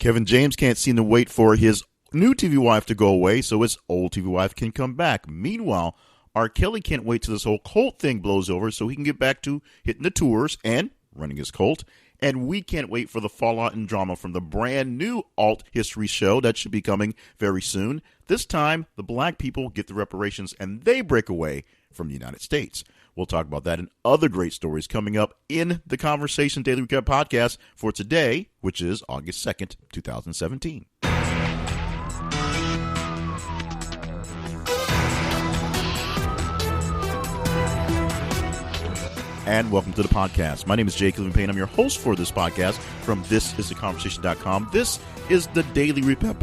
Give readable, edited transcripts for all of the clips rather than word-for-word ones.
Kevin James can't seem to wait for his new TV wife to go away so his old TV wife can come back. Meanwhile, R. Kelly can't wait till this whole cult thing blows over so he can get back to hitting the tours and running his cult. And we can't wait for the fallout and drama from the brand new alt history show that should be coming very soon. This time, the black people get the reparations and they break away from the United States. We'll talk about that and other great stories coming up in the Conversation Daily Recap podcast for today, which is August 2nd, 2017. And welcome to the podcast. My name is Jake Payne. I'm your host for this podcast from thisistheconversation.com. This is the Daily Recap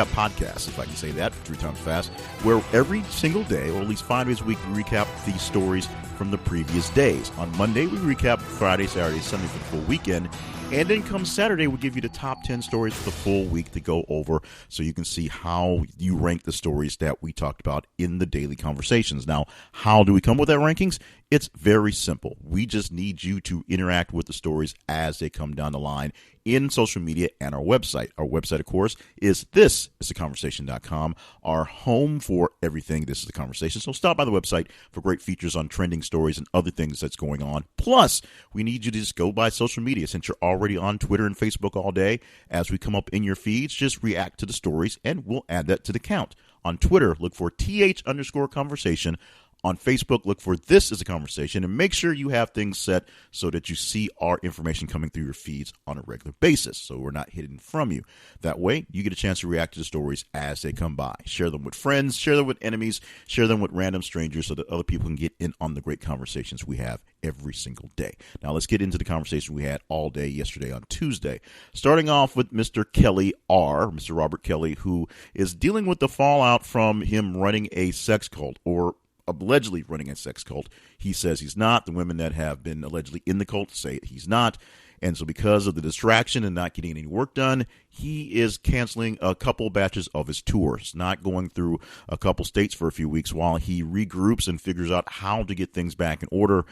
podcast, if I can say that 3 times fast, where every single day, or at least 5 days a week, we recap these stories from the previous days. On Monday, we recap Friday, Saturday, Sunday for the full weekend. And then come Saturday, we'll give you the top 10 stories for the full week to go over so you can see how you rank the stories that we talked about in the daily conversations. Now, how do we come with that rankings? It's very simple. We just need you to interact with the stories as they come down the line in social media and our website. Our website, of course, is thisistheconversation.com, our home for everything This Is the Conversation. So stop by the website for great features on trending stories and other things that's going on. Plus, we need you to just go by social media. Since you're already on Twitter and Facebook all day, as we come up in your feeds, just react to the stories and we'll add that to the count. On Twitter, look for th_conversation. On Facebook, look for This Is a Conversation, and make sure you have things set so that you see our information coming through your feeds on a regular basis, so we're not hidden from you. That way, you get a chance to react to the stories as they come by. Share them with friends, share them with enemies, share them with random strangers so that other people can get in on the great conversations we have every single day. Now, let's get into the conversation we had all day yesterday on Tuesday. Starting off with Mr. Kelly R., Mr. Robert Kelly, who is dealing with the fallout from him running a sex cult, or allegedly running a sex cult. He says he's not. The women that have been allegedly in the cult say he's not. And so because of the distraction and not getting any work done, he is canceling a couple batches of his tours, not going through a couple states for a few weeks while he regroups and figures out how to get things back in order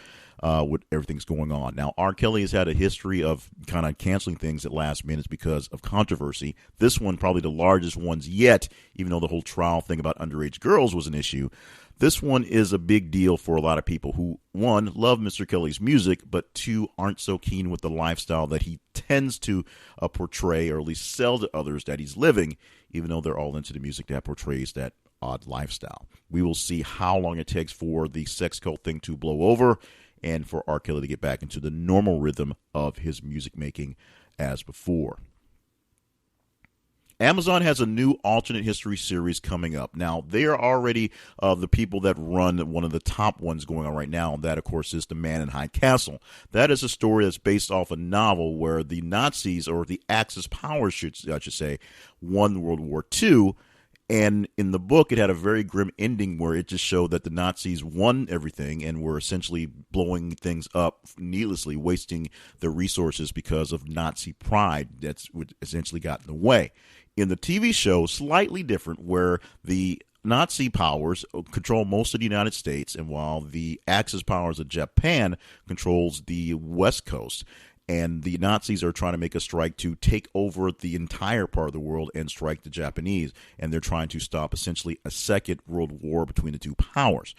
with everything's going on. Now, R. Kelly has had a history of kind of canceling things at last minute because of controversy. This one, probably the largest ones yet, even though the whole trial thing about underage girls was an issue. This one is a big deal for a lot of people who, 1, love Mr. Kelly's music, but 2, aren't so keen with the lifestyle that he tends to portray, or at least sell to others that he's living, even though they're all into the music that portrays that odd lifestyle. We will see how long it takes for the sex cult thing to blow over and for R. Kelly to get back into the normal rhythm of his music making as before. Amazon has a new alternate history series coming up. Now, they are already the people that run one of the top ones going on right now. And that, of course, is The Man in High Castle. That is a story that's based off a novel where the Nazis, or the Axis powers, I should say, won World War II. And in the book, it had a very grim ending where it just showed that the Nazis won everything and were essentially blowing things up needlessly, wasting their resources because of Nazi pride that's essentially got in the way. In the TV show, slightly different, where the Nazi powers control most of the United States, and while the Axis powers of Japan controls the West Coast. And the Nazis are trying to make a strike to take over the entire part of the world and strike the Japanese. And they're trying to stop essentially a second world war between the two powers.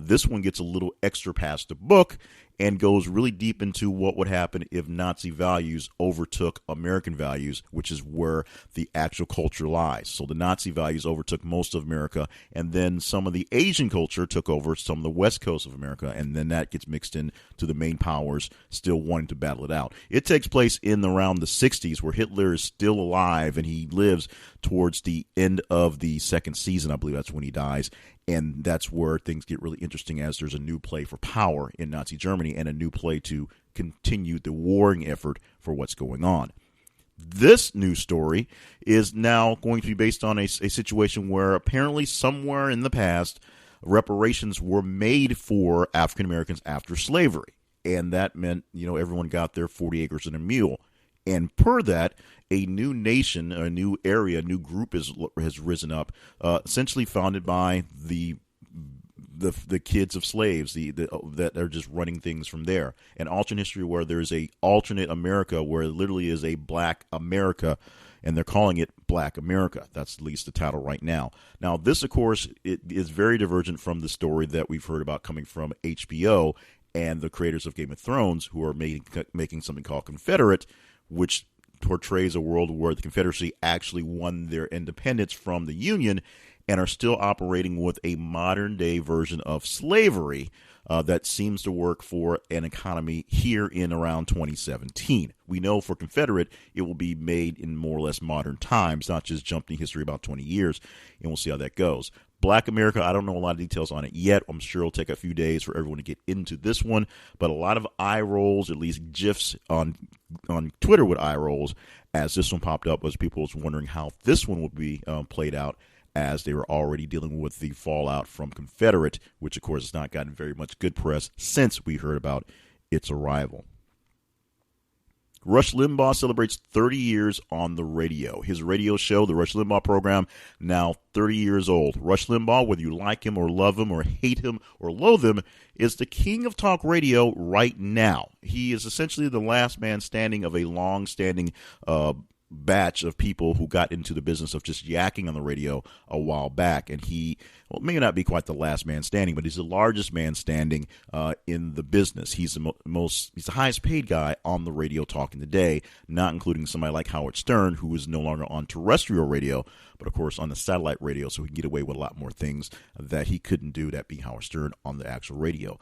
This one gets a little extra past the book and goes really deep into what would happen if Nazi values overtook American values, which is where the actual culture lies. So the Nazi values overtook most of America, and then some of the Asian culture took over some of the west coast of America, and then that gets mixed in to the main powers still wanting to battle it out. It takes place in around the 60s, where Hitler is still alive, and he lives towards the end of the second season. I believe that's when he dies. And that's where things get really interesting, as there's a new play for power in Nazi Germany and a new play to continue the warring effort for what's going on. This new story is now going to be based on a situation where apparently somewhere in the past, reparations were made for African Americans after slavery. And that meant, everyone got their 40 acres and a mule. And per that, a new nation, a new area, a new group has risen up, essentially founded by the kids of slaves, that are just running things from there. An alternate history where there's a alternate America where it literally is a black America, and they're calling it Black America. That's at least the title right now. Now, this, of course, it is very divergent from the story that we've heard about coming from HBO and the creators of Game of Thrones, who are making something called Confederate, which portrays a world where the Confederacy actually won their independence from the Union and are still operating with a modern-day version of slavery that seems to work for an economy here in around 2017. We know for Confederate, it will be made in more or less modern times, not just jumped in history about 20 years, and we'll see how that goes. Black America, I don't know a lot of details on it yet. I'm sure it'll take a few days for everyone to get into this one, but a lot of eye rolls, at least GIFs on Twitter with eye rolls, as this one popped up, as people was wondering how this one would be played out, as they were already dealing with the fallout from Confederate, which, of course, has not gotten very much good press since we heard about its arrival. Rush Limbaugh celebrates 30 years on the radio. His radio show, the Rush Limbaugh program, now 30 years old. Rush Limbaugh, whether you like him or love him or hate him or loathe him, is the king of talk radio right now. He is essentially the last man standing of a long-standing batch of people who got into the business of just yakking on the radio a while back, and he, well, may not be quite the last man standing, but he's the largest man standing in the business. He's he's the highest paid guy on the radio talking today, not including somebody like Howard Stern, who is no longer on terrestrial radio, but of course on the satellite radio, so he can get away with a lot more things that he couldn't do, that being Howard Stern on the actual radio.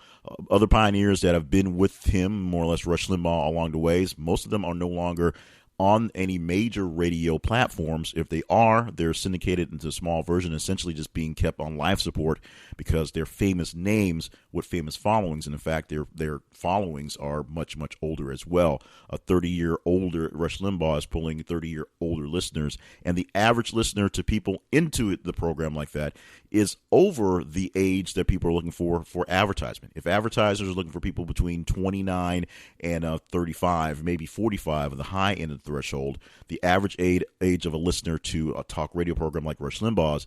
Other pioneers that have been with him, more or less Rush Limbaugh along the ways, most of them are no longer on any major radio platforms. If they are, they're syndicated into a small version, essentially just being kept on life support because they're famous names with famous followings. And in fact, their followings are much, much older as well. A 30-year older Rush Limbaugh is pulling 30-year older listeners. And the average listener to people into the program like that is over the age that people are looking for advertisement. If advertisers are looking for people between 29 and 35, maybe 45 at the high end of the threshold, the average age of a listener to a talk radio program like Rush Limbaugh's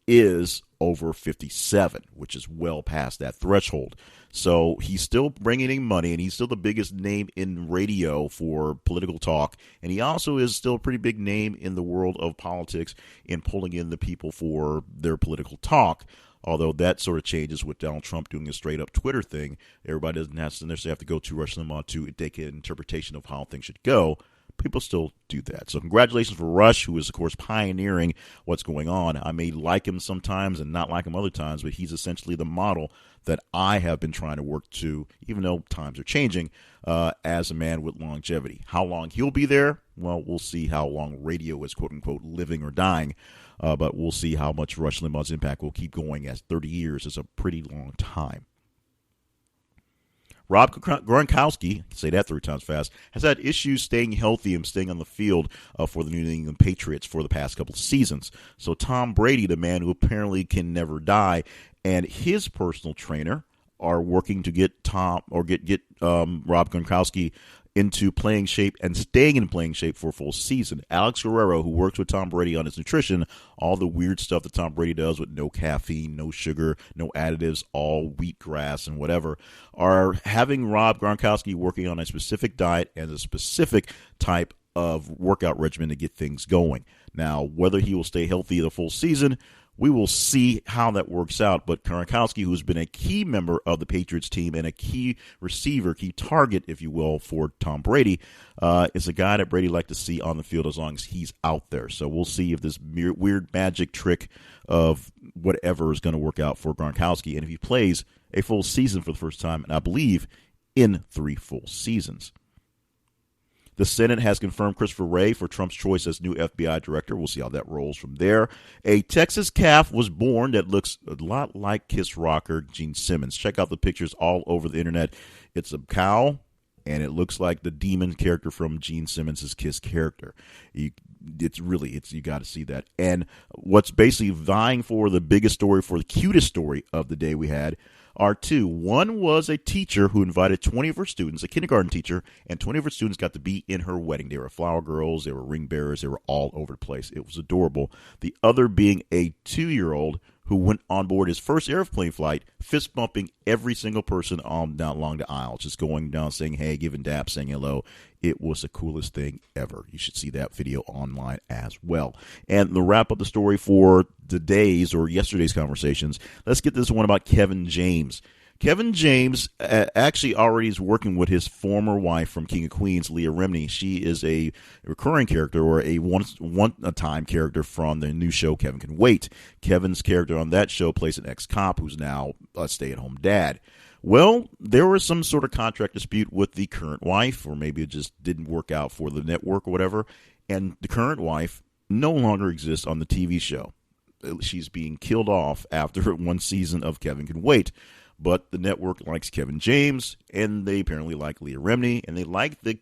is over 57, which is well past that threshold. So he's still bringing in money, and he's still the biggest name in radio for political talk. And he also is still a pretty big name in the world of politics in pulling in the people for their political talk. Although that sort of changes with Donald Trump doing a straight-up Twitter thing. Everybody doesn't necessarily have to go to Rush Limbaugh to take an interpretation of how things should go. People still do that. So congratulations for Rush, who is, of course, pioneering what's going on. I may like him sometimes and not like him other times, but he's essentially the model that I have been trying to work to, even though times are changing, as a man with longevity. How long he'll be there? Well, we'll see how long radio is, quote-unquote, living or dying. But we'll see how much Rush Limbaugh's impact will keep going, as 30 years is a pretty long time. Rob Gronkowski, say that 3 times fast, has had issues staying healthy and staying on the field for the New England Patriots for the past couple of seasons. So Tom Brady, the man who apparently can never die, and his personal trainer are working to get Rob Gronkowski into playing shape and staying in playing shape for a full season. Alex Guerrero, who works with Tom Brady on his nutrition, all the weird stuff that Tom Brady does with no caffeine, no sugar, no additives, all wheatgrass and whatever, are having Rob Gronkowski working on a specific diet and a specific type of workout regimen to get things going. Now, whether he will stay healthy the full season, we will see how that works out. But Gronkowski, who's been a key member of the Patriots team and a key receiver, key target, if you will, for Tom Brady, is a guy that Brady liked to see on the field as long as he's out there. So we'll see if this weird magic trick of whatever is going to work out for Gronkowski, and if he plays a full season for the first time, and I believe in 3 full seasons. The Senate has confirmed Christopher Wray for Trump's choice as new FBI director. We'll see how that rolls from there. A Texas calf was born that looks a lot like Kiss rocker Gene Simmons. Check out the pictures all over the internet. It's a cow, and it looks like the demon character from Gene Simmons' Kiss character. You got to see that. And what's basically vying for the biggest story, for the cutest story of the day we had, are 2. One was a teacher who invited 20 of her students, a kindergarten teacher, and 20 of her students got to be in her wedding. They were flower girls, they were ring bearers, they were all over the place. It was adorable. The other being a 2-year-old who went on board his first airplane flight, fist bumping every single person down along the aisle, just going down, saying hey, giving daps, saying hello. It was the coolest thing ever. You should see that video online as well. And to wrap up the story for today's or yesterday's conversations, let's get this one about Kevin James. Kevin James actually already is working with his former wife from King of Queens, Leah Remini. She is a recurring character or a one-time character from the new show Kevin Can Wait. Kevin's character on that show plays an ex-cop who's now a stay-at-home dad. Well, there was some sort of contract dispute with the current wife, or maybe it just didn't work out for the network or whatever, and the current wife no longer exists on the TV show. She's being killed off after one season of Kevin Can Wait. But the network likes Kevin James, and they apparently like Leah Remini, and they like the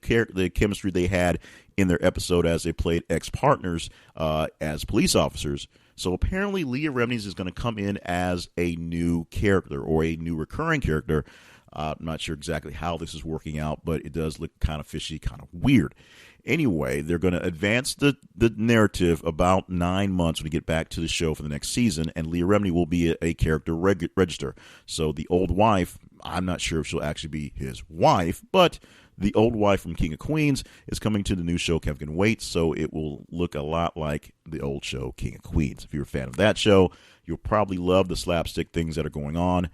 chemistry they had in their episode as they played ex-partners as police officers. So apparently Leah Remini is going to come in as a new character or a new recurring character. I'm not sure exactly how this is working out, but it does look kind of fishy, kind of weird. Anyway, they're going to advance the narrative about 9 months when we get back to the show for the next season, and Leah Remini will be a character register. So the old wife, I'm not sure if she'll actually be his wife, but the old wife from King of Queens is coming to the new show Kevin Can Wait, so it will look a lot like the old show King of Queens. If you're a fan of that show, you'll probably love the slapstick things that are going on.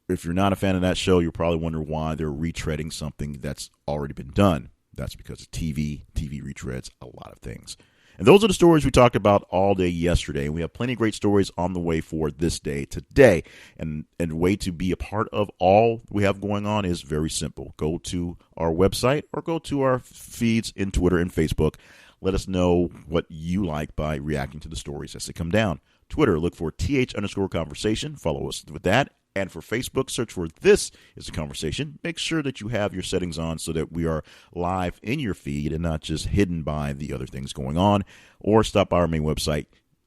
If you're not a fan of that show, you'll probably wonder why they're retreading something that's already been done. That's because of TV. TV retreads a lot of things. And those are the stories we talked about all day yesterday. And we have plenty of great stories on the way for this day today. And the way to be a part of all we have going on is very simple. Go to our website or go to our feeds in Twitter and Facebook. Let us know what you like by reacting to the stories as they come down. Twitter, look for th_conversation. Follow us with that. And for Facebook, search for This Is a Conversation. Make sure that you have your settings on so that we are live in your feed and not just hidden by the other things going on. Or stop by our main website,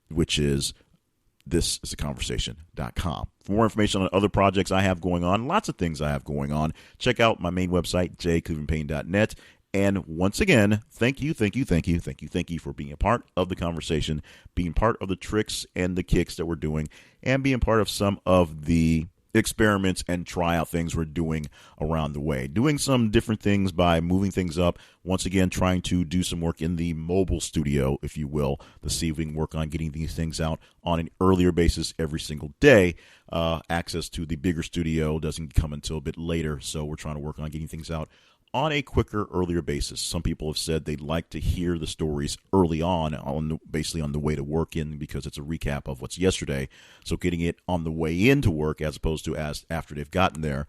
which is thisisaconversation.com. For more information on other projects I have going on, lots of things I have going on, check out my main website, jclevelandpayne.net. And once again, thank you for being a part of the conversation, being part of the tricks and the kicks that we're doing, and being part of some of the experiments and tryout things we're doing around the way. Doing some different things by moving things up. Once again, trying to do some work in the mobile studio, if you will, to see if we can work on getting these things out on an earlier basis every single day. Access to the bigger studio doesn't come until a bit later, so we're trying to work on getting things out on a quicker, earlier basis. Some people have said they'd like to hear the stories early basically on the way to work in, because it's a recap of what's yesterday. So getting it on the way into work as opposed to after they've gotten there,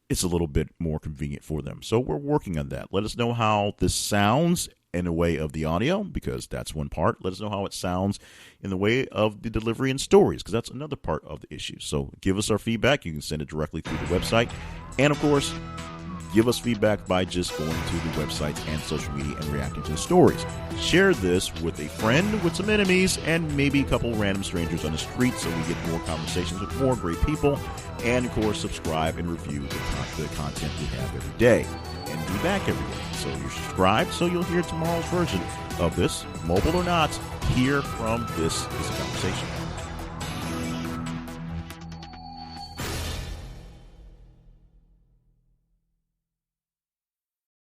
it's a little bit more convenient for them. So we're working on that. Let us know how this sounds in the way of the audio, because that's one part. Let us know how it sounds in the way of the delivery and stories, because that's another part of the issue. So give us our feedback. You can send it directly through the website. And, of course, give us feedback by just going to the websites and social media and reacting to the stories. Share this with a friend, with some enemies, and maybe a couple random strangers on the street so we get more conversations with more great people. And, of course, subscribe and review the content we have every day. And be back every day. So you're subscribed, so you'll hear tomorrow's version of this, mobile or not, here from This Is a Conversation.